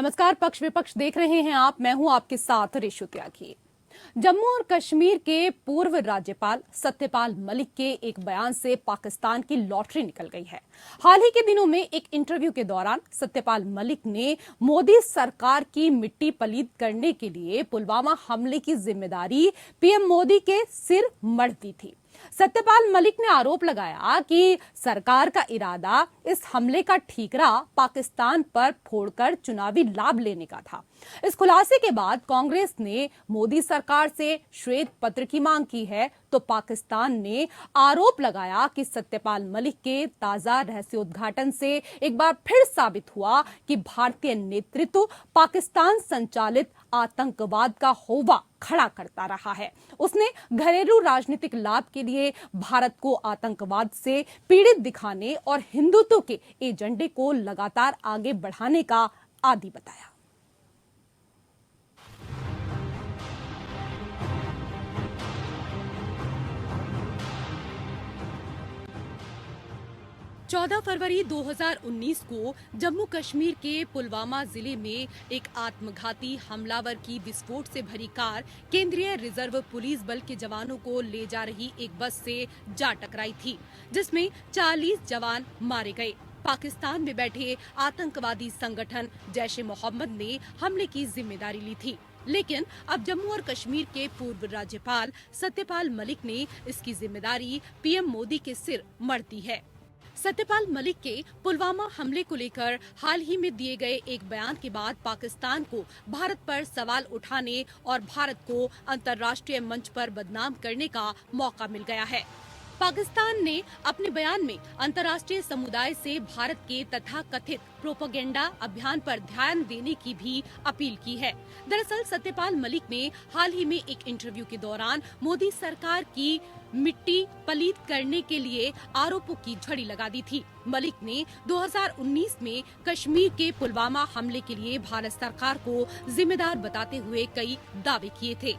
नमस्कार, पक्ष विपक्ष देख रहे हैं आप। मैं हूं आपके साथ रेशु त्यागी। जम्मू और कश्मीर के पूर्व राज्यपाल सत्यपाल मलिक के एक बयान से पाकिस्तान की लॉटरी निकल गई है। हाल ही के दिनों में एक इंटरव्यू के दौरान सत्यपाल मलिक ने मोदी सरकार की मिट्टी पलीद करने के लिए पुलवामा हमले की जिम्मेदारी पीएम मोदी के सिर मढ़ दी थी। सत्यपाल मलिक ने आरोप लगाया कि सरकार का इरादा इस हमले का ठीकरा पाकिस्तान पर फोड़कर चुनावी लाभ लेने का था। इस खुलासे के बाद कांग्रेस ने मोदी सरकार से श्वेत पत्र की मांग की है, तो पाकिस्तान ने आरोप लगाया कि सत्यपाल मलिक के ताजा रहस्योद्घाटन से एक बार फिर साबित हुआ कि भारतीय नेतृत्व पाकिस्तान संचालित आतंकवाद का होवा खड़ा करता रहा है। उसने घरेलू राजनीतिक लाभ के लिए भारत को आतंकवाद से पीड़ित दिखाने और हिंदुत्व के एजेंडे को लगातार आगे बढ़ाने का आदी बताया। चौदह फरवरी 2019 को जम्मू कश्मीर के पुलवामा जिले में एक आत्मघाती हमलावर की विस्फोट से भरी कार केंद्रीय रिजर्व पुलिस बल के जवानों को ले जा रही एक बस से जा टकराई थी, जिसमें 40 जवान मारे गए। पाकिस्तान में बैठे आतंकवादी संगठन जैश ए मोहम्मद ने हमले की जिम्मेदारी ली थी, लेकिन अब जम्मू और कश्मीर के पूर्व राज्यपाल सत्यपाल मलिक ने इसकी जिम्मेदारी पीएम मोदी के सिर मढ़ दी है। सत्यपाल मलिक के पुलवामा हमले को लेकर हाल ही में दिए गए एक बयान के बाद पाकिस्तान को भारत पर सवाल उठाने और भारत को अंतर्राष्ट्रीय मंच पर बदनाम करने का मौका मिल गया है। पाकिस्तान ने अपने बयान में अंतर्राष्ट्रीय समुदाय से भारत के तथाकथित प्रोपेगेंडा अभियान पर ध्यान देने की भी अपील की है। दरअसल सत्यपाल मलिक ने हाल ही में एक इंटरव्यू के दौरान मोदी सरकार की मिट्टी पलीद करने के लिए आरोपों की झड़ी लगा दी थी। मलिक ने 2019 में कश्मीर के पुलवामा हमले के लिए भारत सरकार को जिम्मेदार बताते हुए कई दावे किए थे।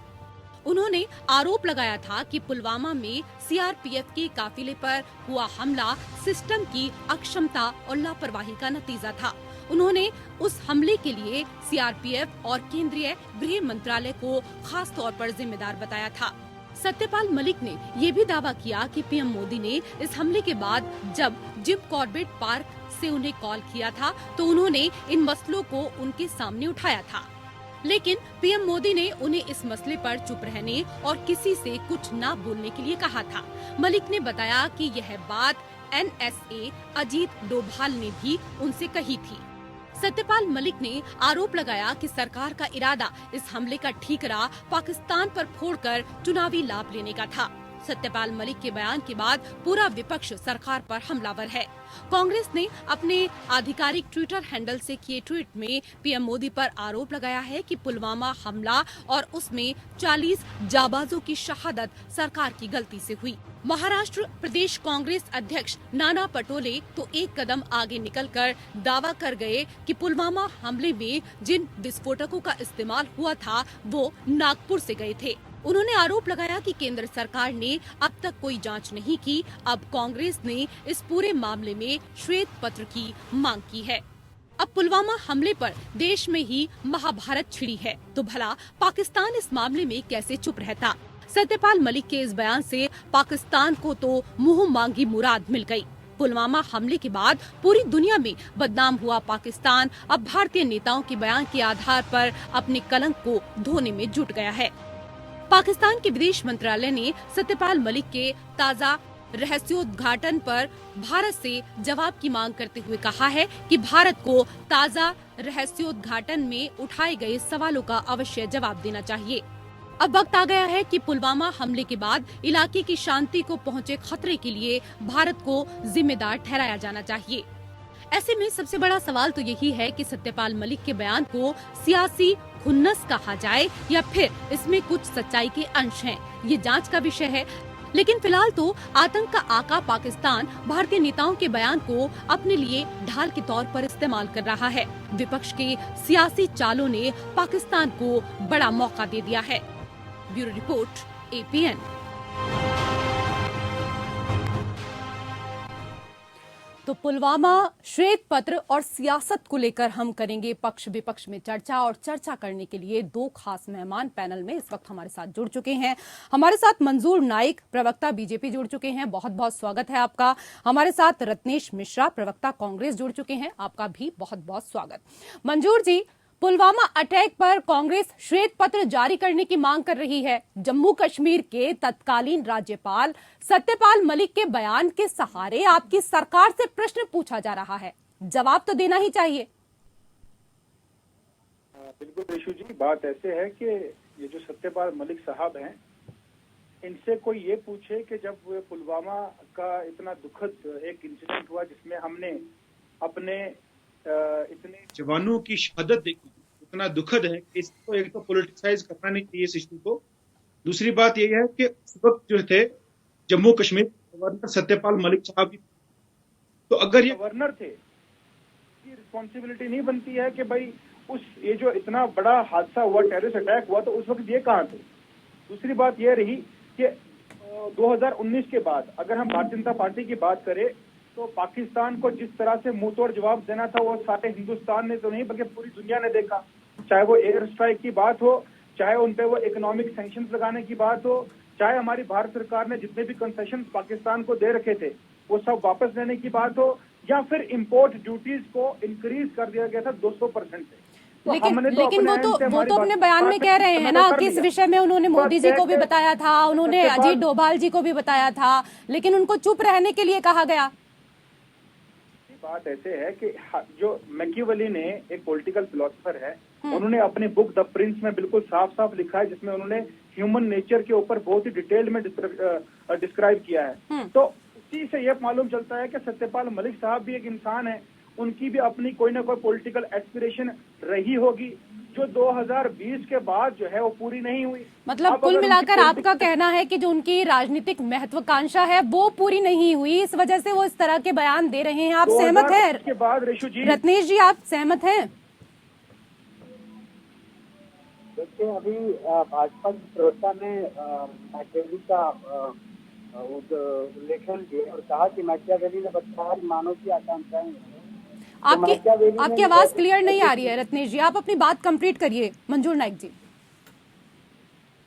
उन्होंने आरोप लगाया था कि पुलवामा में सीआरपीएफ के काफिले पर हुआ हमला सिस्टम की अक्षमता और लापरवाही का नतीजा था। उन्होंने उस हमले के लिए सीआरपीएफ और केंद्रीय गृह मंत्रालय को खास तौर पर जिम्मेदार बताया था। सत्यपाल मलिक ने ये भी दावा किया कि पीएम मोदी ने इस हमले के बाद जब जिम कॉर्बेट पार्क से उन्हें कॉल किया था तो उन्होंने इन मसलों को उनके सामने उठाया था, लेकिन पीएम मोदी ने उन्हें इस मसले पर चुप रहने और किसी से कुछ न बोलने के लिए कहा था। मलिक ने बताया कि यह बात एनएसए अजीत डोभाल ने भी उनसे कही थी। सत्यपाल मलिक ने आरोप लगाया कि सरकार का इरादा इस हमले का ठीकरा पाकिस्तान पर फोड़कर चुनावी लाभ लेने का था। सत्यपाल मलिक के बयान के बाद पूरा विपक्ष सरकार पर हमलावर है। कांग्रेस ने अपने आधिकारिक ट्विटर हैंडल से किए ट्वीट में पीएम मोदी पर आरोप लगाया है कि पुलवामा हमला और उसमें 40 जाबाजों की शहादत सरकार की गलती से हुई। महाराष्ट्र प्रदेश कांग्रेस अध्यक्ष नाना पटोले तो एक कदम आगे निकलकर दावा कर गए कि पुलवामा हमले में जिन विस्फोटकों का इस्तेमाल हुआ था वो नागपुर से गए थे। उन्होंने आरोप लगाया कि केंद्र सरकार ने अब तक कोई जांच नहीं की। अब कांग्रेस ने इस पूरे मामले में श्वेत पत्र की मांग की है। अब पुलवामा हमले पर देश में ही महाभारत छिड़ी है, तो भला पाकिस्तान इस मामले में कैसे चुप रहता। सत्यपाल मलिक के इस बयान से पाकिस्तान को तो मुंह मांगी मुराद मिल गई। पुलवामा हमले के बाद पूरी दुनिया में बदनाम हुआ पाकिस्तान अब भारतीय नेताओं के बयान के आधार पर अपने कलंक को धोने में जुट गया है। पाकिस्तान के विदेश मंत्रालय ने सत्यपाल मलिक के ताजा रहस्योद्घाटन पर भारत से जवाब की मांग करते हुए कहा है कि भारत को ताजा रहस्योद्घाटन में उठाए गए सवालों का अवश्य जवाब देना चाहिए। अब वक्त आ गया है कि पुलवामा हमले के बाद इलाके की शांति को पहुंचे खतरे के लिए भारत को जिम्मेदार ठहराया जाना चाहिए। ऐसे में सबसे बड़ा सवाल तो यही है कि सत्यपाल मलिक के बयान को सियासी खुन्नस कहा जाए या फिर इसमें कुछ सच्चाई के अंश हैं। ये जांच का विषय है, लेकिन फिलहाल तो आतंक का आका पाकिस्तान भारतीय नेताओं के बयान को अपने लिए ढाल के तौर पर इस्तेमाल कर रहा है। विपक्ष के सियासी चालों ने पाकिस्तान को बड़ा मौका दे दिया है। Bureau report, APN. तो पुलवामा श्वेत पत्र और सियासत को लेकर हम करेंगे पक्ष विपक्ष में चर्चा, और चर्चा करने के लिए दो खास मेहमान पैनल में इस वक्त हमारे साथ जुड़ चुके हैं। हमारे साथ मंजूर नाइक, प्रवक्ता बीजेपी, जुड़ चुके हैं, बहुत बहुत स्वागत है आपका। हमारे साथ रत्नेश मिश्रा, प्रवक्ता कांग्रेस, जुड़ चुके हैं, आपका भी बहुत बहुत स्वागत। मंजूर जी, पुलवामा अटैक पर कांग्रेस श्वेत पत्र जारी करने की मांग कर रही है। जम्मू कश्मीर के तत्कालीन राज्यपाल सत्यपाल मलिक के बयान के सहारे आपकी सरकार से प्रश्न पूछा जा रहा है, जवाब तो देना ही चाहिए। बिल्कुल ऋषु जी, बात ऐसे है कि ये जो सत्यपाल मलिक साहब हैं, इनसे कोई ये पूछे कि जब पुलवामा का इतना दुखद एक इंसिडेंट हुआ जिसमें हमने अपने इतने जवानों की शहादत देखी, इतना दुखद है कि इसको एक तो पॉलिटिसाइज करना नहीं चाहिए इस इशू को। दूसरी बात यह है कि उस वक्त जो थे जम्मू कश्मीर गवर्नर सत्यपाल मलिक साहब, तो अगर ये गवर्नर थे, ये रिस्पॉन्सिबिलिटी नहीं बनती है कि भाई ये जो इतना बड़ा हादसा हुआ, टेररिस्ट अटैक हुआ, तो उस वक्त ये कहाँ थे। दूसरी बात ये रही कि 2019 के बाद अगर हम भारतीय जनता पार्टी की बात करें तो पाकिस्तान को जिस तरह से मुंह तोड़ जवाब देना था वो सारे हिंदुस्तान ने तो नहीं बल्कि पूरी दुनिया ने देखा। चाहे वो एयर स्ट्राइक की बात हो, चाहे उन पे वो इकोनॉमिक सैंक्शंस लगाने की बात हो, चाहे हमारी भारत सरकार ने जितने भी कंसेशन पाकिस्तान को दे रखे थे वो सब वापस लेने की बात हो, या फिर इंपोर्ट ड्यूटीज को इंक्रीज कर दिया गया था 200% से। तो लेकिन वो तो अपने बयान में कह रहे हैं ना, किस विषय में उन्होंने मोदी जी को भी बताया था, उन्होंने अजीत डोभाल जी को भी बताया था, लेकिन उनको चुप रहने के लिए कहा गया। बात ऐसे है कि जो मैकियावेली ने, एक पॉलिटिकल फिलोसोफर है, उन्होंने अपनी बुक द प्रिंस में बिल्कुल साफ साफ लिखा है, जिसमें उन्होंने ह्यूमन नेचर के ऊपर बहुत ही डिटेल में डिस्क्राइब किया है। तो उसी से यह मालूम चलता है कि सत्यपाल मलिक साहब भी एक इंसान है, उनकी भी अपनी कोई ना कोई पॉलिटिकल एस्पिरेशन रही होगी जो 2020 के बाद जो है वो पूरी नहीं हुई। मतलब कुल मिलाकर आपका कहना है कि जो उनकी राजनीतिक महत्वाकांक्षा है वो पूरी नहीं हुई, इस वजह से वो इस तरह के बयान दे रहे हैं। आप सहमत हैं? इसके बाद ऋषु जी, रत्नेश जी, आप सहमत हैं? देखिए, अभी भाजपा की प्रवक्ता ने मैकियावेली का उल्लेखन किया और कहा कि मैकियावेली ने बताया मानव की आकांक्षाएं। आपकी आवाज क्लियर नहीं आ रही है रत्नेश जी, आप अपनी बात कंप्लीट करिए। मंजूर नाइक जी,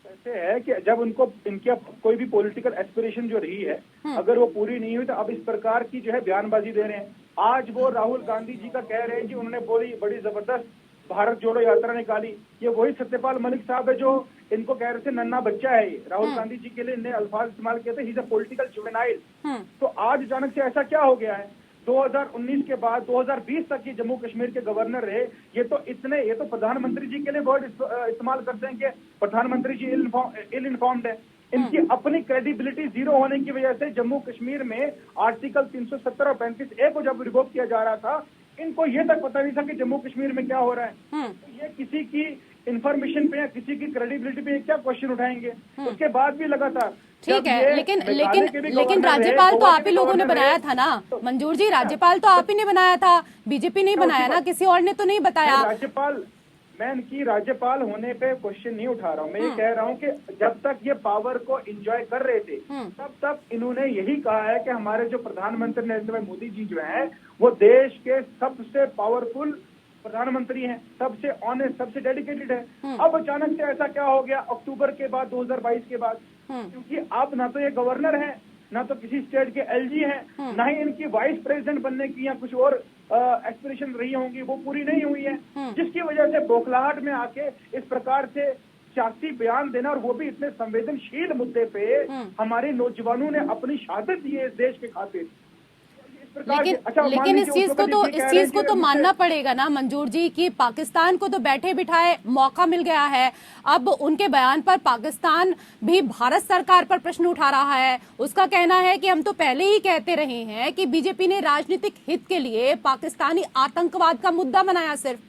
ऐसे है कि जब इनकी कोई भी पॉलिटिकल एस्पिरेशन जो रही है, अगर वो पूरी नहीं हुई तो अब इस प्रकार की जो है बयानबाजी दे रहे हैं। आज वो राहुल गांधी जी का कह रहे हैं कि उन्होंने बड़ी जबरदस्त भारत जोड़ो यात्रा निकाली। ये वही सत्यपाल मलिक साहब है जो इनको कह रहे थे नन्ना बच्चा है ये। राहुल गांधी जी के लिए इन्हें अल्फाज इस्तेमाल किए थे, he is a political juvenile. तो आज अचानक से ऐसा क्या हो गया है? 2019 के बाद 2020 तक ये जम्मू कश्मीर के गवर्नर रहे। ये तो प्रधानमंत्री जी के लिए वर्ड इस्तेमाल करते हैं कि प्रधानमंत्री जी इल इन्फॉर्म्ड है। इनकी अपनी क्रेडिबिलिटी जीरो होने की वजह से जम्मू कश्मीर में आर्टिकल 370 और 35A को जब रिवोक किया जा रहा था, इनको ये तक पता नहीं था कि जम्मू कश्मीर में क्या हो रहा है। तो ये किसी की इंफॉर्मेशन पे या किसी की क्रेडिबिलिटी पे क्या क्वेश्चन उठाएंगे? उसके बाद भी लगातार ठीक है, लेकिन राज्यपाल तो आप ही लोगों ने बनाया था ना मंजूर जी, राज्यपाल तो आप ही ने बनाया था, बीजेपी नहीं बनाया ना, किसी और ने तो नहीं बताया। मैं इनकी राज्यपाल होने पे क्वेश्चन नहीं उठा रहा हूँ, मैं ये कह रहा हूँ कि जब तक ये पावर को एंजॉय कर रहे थे तब तक इन्होंने यही कहा है कि हमारे जो प्रधानमंत्री नरेंद्र भाई मोदी जी जो है वो देश के सबसे पावरफुल प्रधानमंत्री हैं, सबसे ऑनेस्ट, सबसे डेडिकेटेड है। अब अचानक से ऐसा क्या हो गया अक्टूबर के बाद, 2022 के बाद? क्योंकि अब ना तो ये गवर्नर है, ना तो किसी स्टेट के एलजी हैं, ना ही इनकी वाइस प्रेसिडेंट बनने की या कुछ और एस्पिरेशन रही होंगी, वो पूरी नहीं हुई है, जिसकी वजह से बौखलाहट में आके इस प्रकार से सियासी बयान देना, और वो भी इतने संवेदनशील मुद्दे पे हमारे नौजवानों ने अपनी शहादत दी है इस देश के खातिर। लेकिन इस चीज को तो मानना पड़ेगा ना मंजूर जी कि पाकिस्तान को तो बैठे बिठाए मौका मिल गया है। अब उनके बयान पर पाकिस्तान भी भारत सरकार पर प्रश्न उठा रहा है। उसका कहना है कि हम तो पहले ही कहते रहे हैं कि बीजेपी ने राजनीतिक हित के लिए पाकिस्तानी आतंकवाद का मुद्दा बनाया। सिर्फ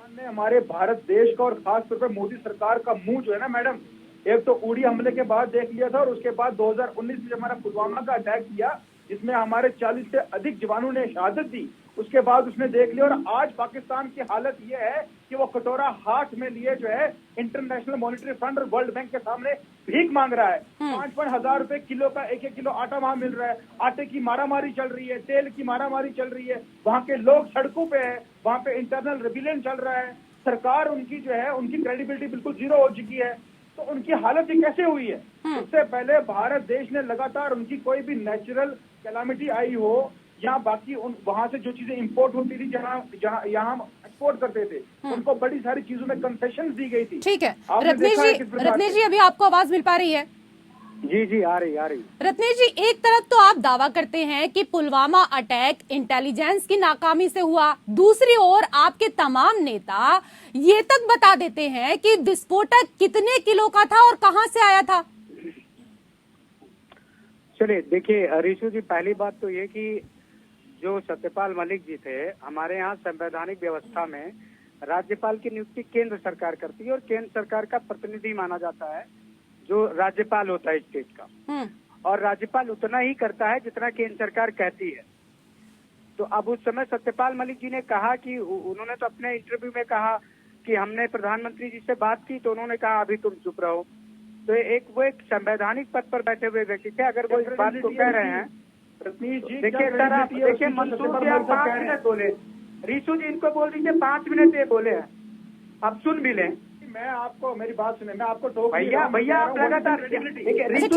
ने हमारे भारत देश का और खास तौर पर मोदी सरकार का मुंह जो है ना मैडम, एक तो उड़ी हमले के बाद देख लिया था, और उसके बाद 2019 में हमारा पुलवामा का अटैक किया जिसमें हमारे 40 से अधिक जवानों ने शहादत दी, उसके बाद उसने देख लिया। और आज पाकिस्तान की हालत ये है कि वो कटोरा हाथ में लिए जो है इंटरनेशनल मॉनेटरी फंड और वर्ल्ड बैंक के सामने भीख मांग रहा है। 5-5 हजार रुपए किलो का 1-1 किलो आटा वहां मिल रहा है। आटे की मारामारी चल रही है, तेल की मारामारी चल रही है, वहां के लोग सड़कों पे है, वहां पे इंटरनल रिबिलियन चल रहा है। सरकार उनकी जो है उनकी क्रेडिबिलिटी बिल्कुल जीरो हो चुकी है। तो उनकी हालत ये कैसे हुई है? उससे पहले भारत देश ने लगातार उनकी कोई भी नेचुरल कैलामिटी आई हो या बाकी वहां से जो चीजें इंपोर्ट होती थी, यहाँ हम एक्सपोर्ट करते थे, उनको बड़ी सारी चीजों में कंसेशन दी गई थी। ठीक है रत्नेश जी अभी आपको आवाज मिल पा रही है? जी आ रही रत्नेश जी, एक तरफ तो आप दावा करते हैं कि पुलवामा अटैक इंटेलिजेंस की नाकामी से हुआ, दूसरी ओर आपके तमाम नेता ये तक बता देते हैं कि विस्फोटक कितने किलो का था और कहां से आया था। चलिए देखिए रिशु जी, पहली बात तो ये कि जो सत्यपाल मलिक जी थे, हमारे यहाँ संवैधानिक व्यवस्था में राज्यपाल की नियुक्ति केंद्र सरकार करती है और केंद्र सरकार का प्रतिनिधि माना जाता है जो राज्यपाल होता है स्टेट का, और राज्यपाल उतना ही करता है जितना केंद्र सरकार कहती है। तो अब उस समय सत्यपाल मलिक जी ने कहा कि उन्होंने तो अपने इंटरव्यू में कहा कि हमने प्रधानमंत्री जी से बात की तो उन्होंने कहा अभी तुम चुप रहो। तो वो एक संवैधानिक पद पर बैठे हुए व्यक्ति थे। अगर वो इस बात को कह रहे हैं, देखिए सर, आप देखिए मंसूर जी, आप 5 मिनट बोले, रीशु जी इनको बोल दीजिए 5 मिनट ये बोले हैं, आप सुन भी लें। मैं आपको, मेरी बात सुने, मैं आपको टोक भैया आप लगातार अच्छा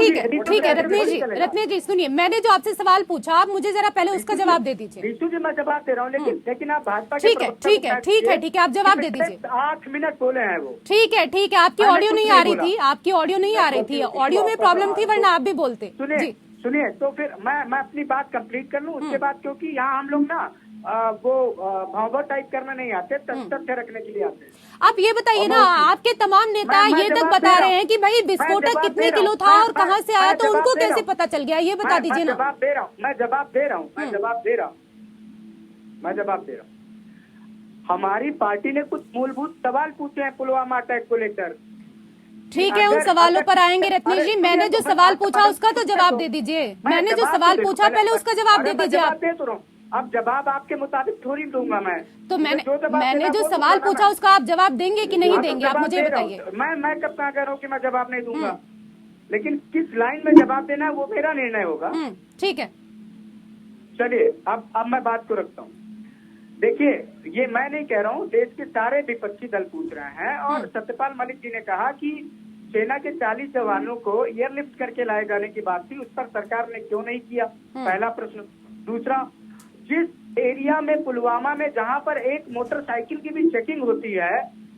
ठीक है रत्नेश जी सुनिए, मैंने जो आपसे सवाल पूछा आप मुझे जरा पहले उसका जवाब दे दीजिए। रीशु जी मैं जवाब दे रहा हूँ, लेकिन आप भाजपा ठीक है आप जवाब दे दीजिए। 8 मिनट बोले हैं वो। ठीक है आपकी ऑडियो नहीं आ रही थी, ऑडियो में प्रॉब्लम थी, वरना आप भी बोलते। सुनिए तो फिर मैं अपनी बात कंप्लीट कर लूँ उसके बाद, क्योंकि यहाँ हम लोग ना वो भाव टाइप करना नहीं आते, तथ्य रखने के लिए आते हैं। आप ये बताइए ना, आपके तमाम नेता ये तक बता रहे हैं कि भाई विस्फोटक कितने किलो था और कहां से आया, तो उनको कैसे पता चल गया, ये बता दीजिए ना। मैं जवाब दे रहा हूँ। हमारी पार्टी ने कुछ मूलभूत सवाल पूछे हैं पुलवामा अटैक को लेकर। ठीक है, उन सवालों पर आएंगे रत्नेश जी। मैंने जो सवाल पूछा उसका तो जवाब दे दीजिए। मैंने जो सवाल पूछा पहले उसका जवाब दे दीजिए आप। अब जवाब आपके मुताबिक थोड़ी दूंगा मैं। तो मैंने जो सवाल पूछा उसका आप जवाब देंगे कि नहीं देंगे, आप मुझे बताइए। मैं कब कह रहा हूँ कि मैं जवाब नहीं दूंगा, लेकिन किस लाइन में जवाब देना है वो मेरा निर्णय होगा। ठीक है, चलिए अब मैं बात को रखता हूँ। देखिए, ये मैं नहीं कह रहा हूँ, देश के सारे विपक्षी दल पूछ रहे हैं, और सत्यपाल मलिक जी ने कहा कि सेना के 40 जवानों को एयरलिफ्ट करके लाए जाने की बात थी, उस पर सरकार ने क्यों नहीं किया, पहला प्रश्न। दूसरा, जिस एरिया में पुलवामा में जहां पर एक मोटरसाइकिल की भी चेकिंग होती है,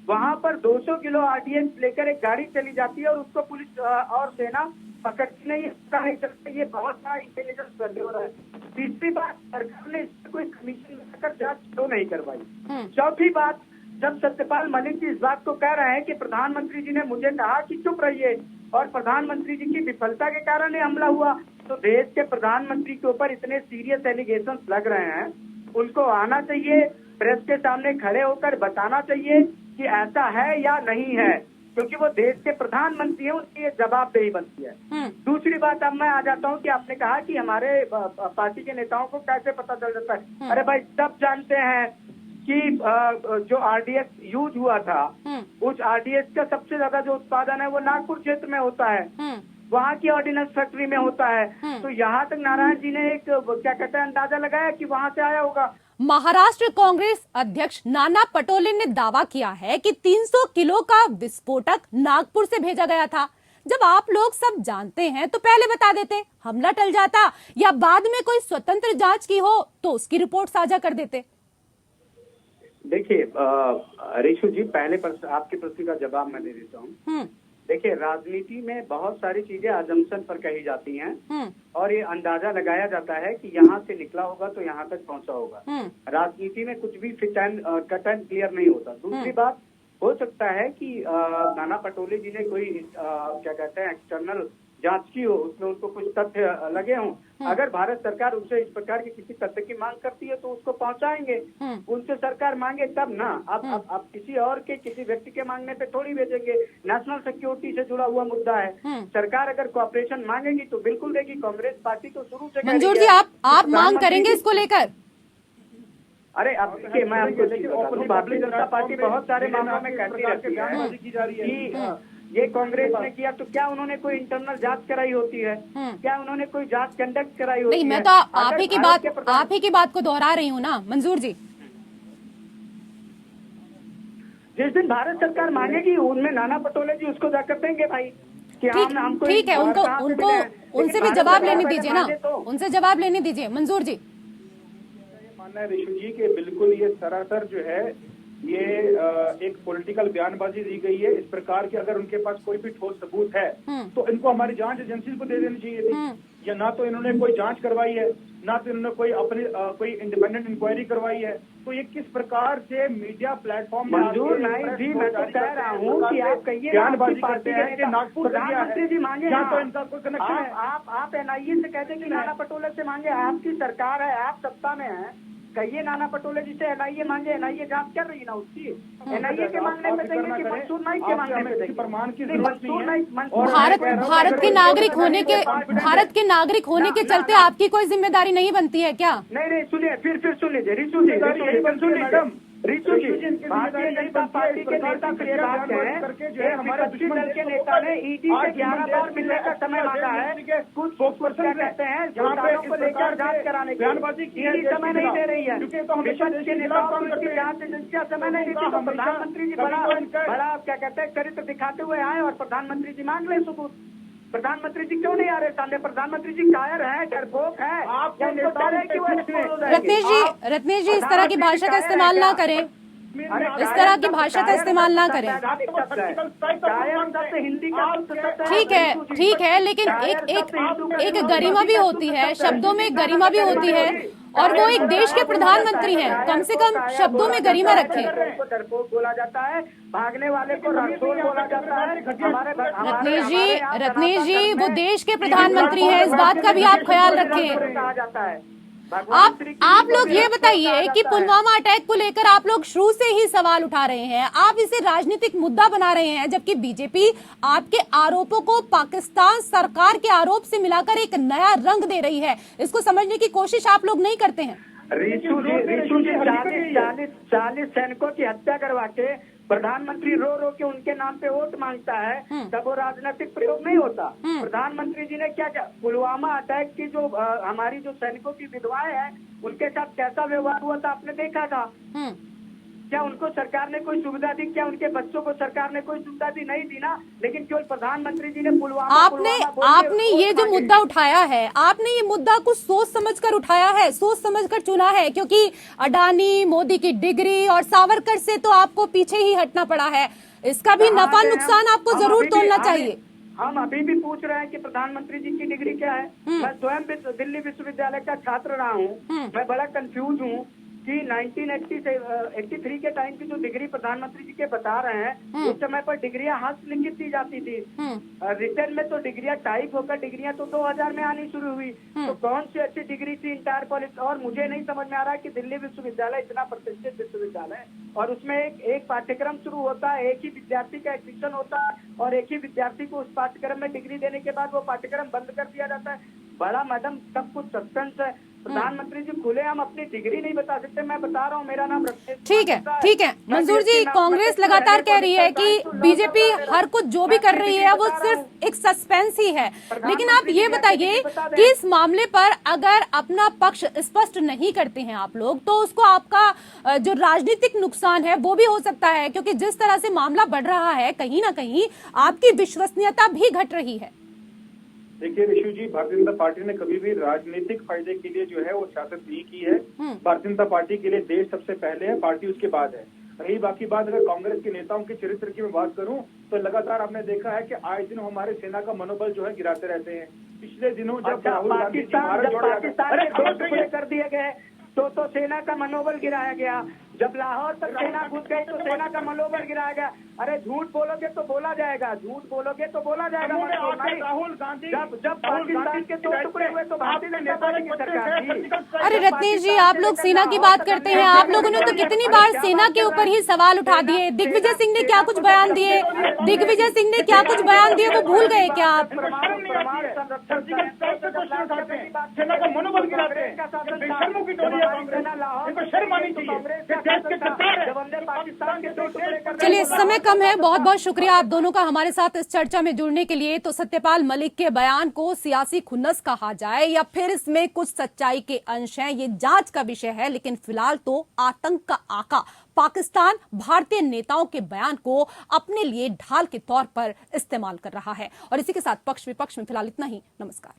वहां पर 200 किलो आरडीएक्स लेकर एक गाड़ी चली जाती है और उसको पुलिस और सेना पकड़ती नहीं चलता। ये बहुत बड़ा इंटेलिजेंस फेल्योर है। तीसरी बात, सरकार ने इस पर कोई कमीशन लगाकर जांच क्यों नहीं करवाई। चौथी बात, जब सत्यपाल मलिक जी इस बात को कह रहे हैं कि प्रधानमंत्री जी ने मुझे कहा कि चुप रहिए और प्रधानमंत्री जी की विफलता के कारण ये हमला हुआ, तो देश के प्रधानमंत्री के ऊपर इतने सीरियस एलिगेशन लग रहे हैं, उनको आना चाहिए, प्रेस के सामने खड़े होकर बताना चाहिए कि ऐसा है या नहीं है, क्योंकि वो देश के प्रधानमंत्री हैं, उनकी ये जवाबदेही बनती है। दूसरी बात, अब मैं आ जाता हूँ कि आपने कहा कि हमारे पार्टी के नेताओं को कैसे पता चल जाता है। अरे भाई, सब जानते हैं कि जो आरडीएक्स यूज हुआ था, उस आरडीएक्स का सबसे ज्यादा जो उत्पादन है वो नागपुर क्षेत्र में होता है, वहाँ की ऑर्डिनेंस फैक्ट्री में होता है। तो यहाँ तक नारायण जी ने एक क्या कहते हैं अंदाजा लगाया कि वहाँ से आया होगा। महाराष्ट्र कांग्रेस अध्यक्ष नाना पटोले ने दावा किया है कि 300 किलो का विस्फोटक नागपुर से भेजा गया था। जब आप लोग सब जानते हैं तो पहले बता देते, हमला टल जाता, या बाद में कोई स्वतंत्र जांच की हो तो उसकी रिपोर्ट साझा कर देते। देखिए रिशु जी, पहले आपके प्रश्न का जवाब मैं दे देता हूँ। देखिए, राजनीति में बहुत सारी चीजें अजम्पशन पर कही जाती हैं और ये अंदाजा लगाया जाता है कि यहाँ से निकला होगा तो यहाँ तक पहुँचा होगा। राजनीति में कुछ भी fit and cut and clear नहीं होता। दूसरी बात, हो सकता है कि नाना पटोले जी ने कोई क्या कहते हैं एक्सटर्नल जांच की हो, उसमें उनको कुछ तथ्य लगे हों। अगर भारत सरकार उनसे इस प्रकार की किसी तथ्य की मांग करती है तो उसको पहुंचाएंगे, उनसे सरकार मांगे तब ना। अब किसी और के, किसी व्यक्ति के मांगने पे थोड़ी भेजेंगे। नेशनल सिक्योरिटी से जुड़ा हुआ मुद्दा है। सरकार अगर कोऑपरेशन मांगेगी तो बिल्कुल देगी। कांग्रेस पार्टी तो शुरू से मंजूर जी, आप मांग करेंगे इसको लेकर? अरे अब देखिए, मैं आपको चीज बता दूं, भारतीय जनता पार्टी बहुत सारे मामलों में कहती रहती है बयानबाजी की जा रही है कि ये कांग्रेस ने किया, तो क्या उन्होंने कोई इंटरनल जांच कराई होती है? क्या उन्होंने कोई जांच कंडक्ट कराई होती है? नहीं, मैं तो आप ही की बात को दोहरा रही हूँ ना मंजूर जी। जिस दिन भारत सरकार मांगेगी उनमें नाना पटोले जी उसको जाकर देंगे भाई कि हमको ठीक है, उनको उनसे भी जवाब लेने दीजिए ना, उनसे जवाब लेने दीजिए मंजूर जी। मानना है ऋषि जी के बिल्कुल ये सरासर जो है ये एक पॉलिटिकल बयानबाजी दी गई है। इस प्रकार के अगर उनके पास कोई भी ठोस सबूत है तो इनको हमारी जांच एजेंसी को दे देनी चाहिए थी, या ना तो इन्होंने कोई जांच करवाई है, ना तो इन्होंने कोई अपनी कोई इंडिपेंडेंट इंक्वायरी करवाई है। तो ये किस प्रकार से मीडिया प्लेटफॉर्म मंजूर नहीं जी, मैं तो कह रहा हूँ कि आप कहिए बयानबाजी करते हैं कि नागपुर प्रधानमंत्री जी मांगे, तो इनका कोई कनेक्शन है? आप एनआईए से कहते कि नाना पटोले से मांगे, आपकी सरकार है, आप सत्ता में है, कहिए नाना पटोले जी से एनआईए मांगे, एनआईए जांच कर रही ना उसकी, एनआईए के मांगने पे देंगे कि मंसूर नाइक के मांगने पे देंगे? प्रमाण की जरूरत नहीं है। भारत के नागरिक होने के चलते आपकी कोई जिम्मेदारी नहीं बनती है क्या? नहीं सुनिए, फिर सुन लीजिए रितु जी, रितु जी, भारतीय जनता पार्टी के नेता प्रियदास हैं, हमारे विपक्षी दल के नेता ने ईडी से 11 बार मिलने का समय मांगा है। कुछ क्या कहते हैं घोटालों को लेकर जांच कराने की, ईडी समय नहीं दे रही है। विपक्ष के नेताओं को इसकी जांच एजेंसियां समय नहीं देती, तो प्रधानमंत्री जी बड़ा क्या कहते हैं चरित्र दिखाते हुए आए और प्रधानमंत्री जी मांग ले सबूत। प्रधानमंत्री जी क्यों नहीं आ रहे सामने? प्रधानमंत्री जी कायर है, डरपोक है, रत्नेश जी इस तरह की भाषा का इस्तेमाल ना करें, इस तरह की भाषा का इस्तेमाल ना करें। ठीक है, लेकिन एक गरिमा भी होती है, शब्दों में गरिमा भी होती है, और वो एक देश के प्रधानमंत्री हैं, कम से कम शब्दों में गरिमा रखें। डरपोक बोला जाता है, भागने वाले को रणछोड़ बोला जाता है। रत्नेश जी वो देश के प्रधानमंत्री हैं, इस बात का भी आप ख्याल रखें। कहा जाता है आप लोग ये बताइए कि पुलवामा अटैक को लेकर आप लोग शुरू से ही सवाल उठा रहे हैं, आप इसे राजनीतिक मुद्दा बना रहे हैं, जबकि बीजेपी आपके आरोपों को पाकिस्तान सरकार के आरोप से मिलाकर एक नया रंग दे रही है। इसको समझने की कोशिश आप लोग नहीं करते हैं। रितु जी 40 सैनिकों की हत्या करवा के प्रधानमंत्री रो के उनके नाम पे वोट मांगता है, तब वो राजनीतिक प्रयोग नहीं होता। प्रधानमंत्री जी ने क्या पुलवामा अटैक की जो हमारी जो सैनिकों की विधवाएं हैं उनके साथ कैसा व्यवहार हुआ था आपने देखा था? क्या उनको सरकार ने कोई सुविधा दी? क्या उनके बच्चों को सरकार ने कोई सुविधा दी? नहीं दी ना। लेकिन केवल प्रधानमंत्री जी ने पुलवामा आपने ये जो मुद्दा उठाया है, आपने ये मुद्दा कुछ सोच समझकर उठाया है, सोच समझकर चुना है, क्योंकि अडानी, मोदी की डिग्री और सावरकर से तो आपको पीछे ही हटना पड़ा है। इसका भी नफा नुकसान आपको जरूर तोलना चाहिए। हम अभी भी पूछ रहे हैं कि प्रधानमंत्री जी की डिग्री क्या है। मैं स्वयं दिल्ली विश्वविद्यालय का छात्र रहा हूँ, मैं बड़ा कंफ्यूज हूँ कि 1983 के टाइम की जो डिग्री प्रधानमंत्री जी के बता रहे हैं, उस समय पर डिग्रियां हस्तलिखित दी जाती थी। रिटर्न में तो डिग्रियां टाइप होकर डिग्रियां तो 2000 में आनी शुरू हुई। तो कौन सी अच्छी डिग्री थी इंटायर पॉलिसी? और मुझे नहीं समझ में आ रहा है कि दिल्ली विश्वविद्यालय इतना प्रतिष्ठित विश्वविद्यालय है और उसमें एक पाठ्यक्रम शुरू होता है, एक ही विद्यार्थी का एडमिशन होता है और एक ही विद्यार्थी को उस पाठ्यक्रम में डिग्री देने के बाद वो पाठ्यक्रम बंद कर दिया जाता है। बड़ा मैडम सब कुछ सस्पेंस है। प्रधानमंत्री जी खुले हम अपनी डिग्री नहीं बता सकते। मैं बता रहा हूँ, मेरा नाम ठीक है मंजूर जी, कांग्रेस लगातार कह रही है कि बीजेपी हर कुछ जो भी कर रही है वो सिर्फ एक सस्पेंस ही है, लेकिन आप ये बताइए कि इस मामले पर अगर अपना पक्ष स्पष्ट नहीं करते हैं आप लोग, तो उसको आपका जो राजनीतिक नुकसान है वो भी हो सकता है, क्योंकि जिस तरह से मामला बढ़ रहा है कहीं ना कहीं आपकी विश्वसनीयता भी घट रही है। देखिए ऋषि जी, भारतीय जनता पार्टी ने कभी भी राजनीतिक फायदे के लिए जो है वो सियासत नहीं की है। भारतीय जनता पार्टी के लिए देश सबसे पहले है, पार्टी उसके बाद है। रही बाकी बात, अगर कांग्रेस के नेताओं के चरित्र की मैं बात करूं तो लगातार आपने देखा है कि आए दिन हमारे सेना का मनोबल जो है गिराते रहते हैं। पिछले दिनों जब राहुल गांधी पाकिस्तान कर दिए गए तो सेना का मनोबल गिराया गया। जब लाहौर तक सेना घुस गई तो सेना का मनोबल गिराया गया। अरे झूठ बोलोगे तो बोला जाएगा, झूठ बोलोगे तो बोला जाएगा। राहुल गांधी जब पाकिस्तान के 2 टुकड़े हुए तो भारतीय जनता पार्टी की सरकार थी। अरे रत्नेश जी, आप लोग सेना की बात करते हैं, आप लोगों ने तो कितनी बार सेना के ऊपर ही सवाल उठा दिए। दिग्विजय सिंह ने क्या कुछ बयान दिए, दिग्विजय सिंह ने क्या कुछ बयान दिए, वो भूल गए क्या आप? सेना का मनोबल गिराते हैं, बेशर्मों की टोली है कांग्रेस, इनको शर्म आनी चाहिए। देश के सरकार है। चलिए, इस समय कम है। बहुत बहुत शुक्रिया आप दोनों का हमारे साथ इस चर्चा में जुड़ने के लिए। तो सत्यपाल मलिक के बयान को सियासी खुन्नस कहा जाए या फिर इसमें कुछ सच्चाई के अंश हैं, ये जांच का विषय है। लेकिन फिलहाल तो आतंक का आका पाकिस्तान भारतीय नेताओं के बयान को अपने लिए ढाल के तौर पर इस्तेमाल कर रहा है। और इसी के साथ पक्ष विपक्ष में फिलहाल इतना ही। नमस्कार।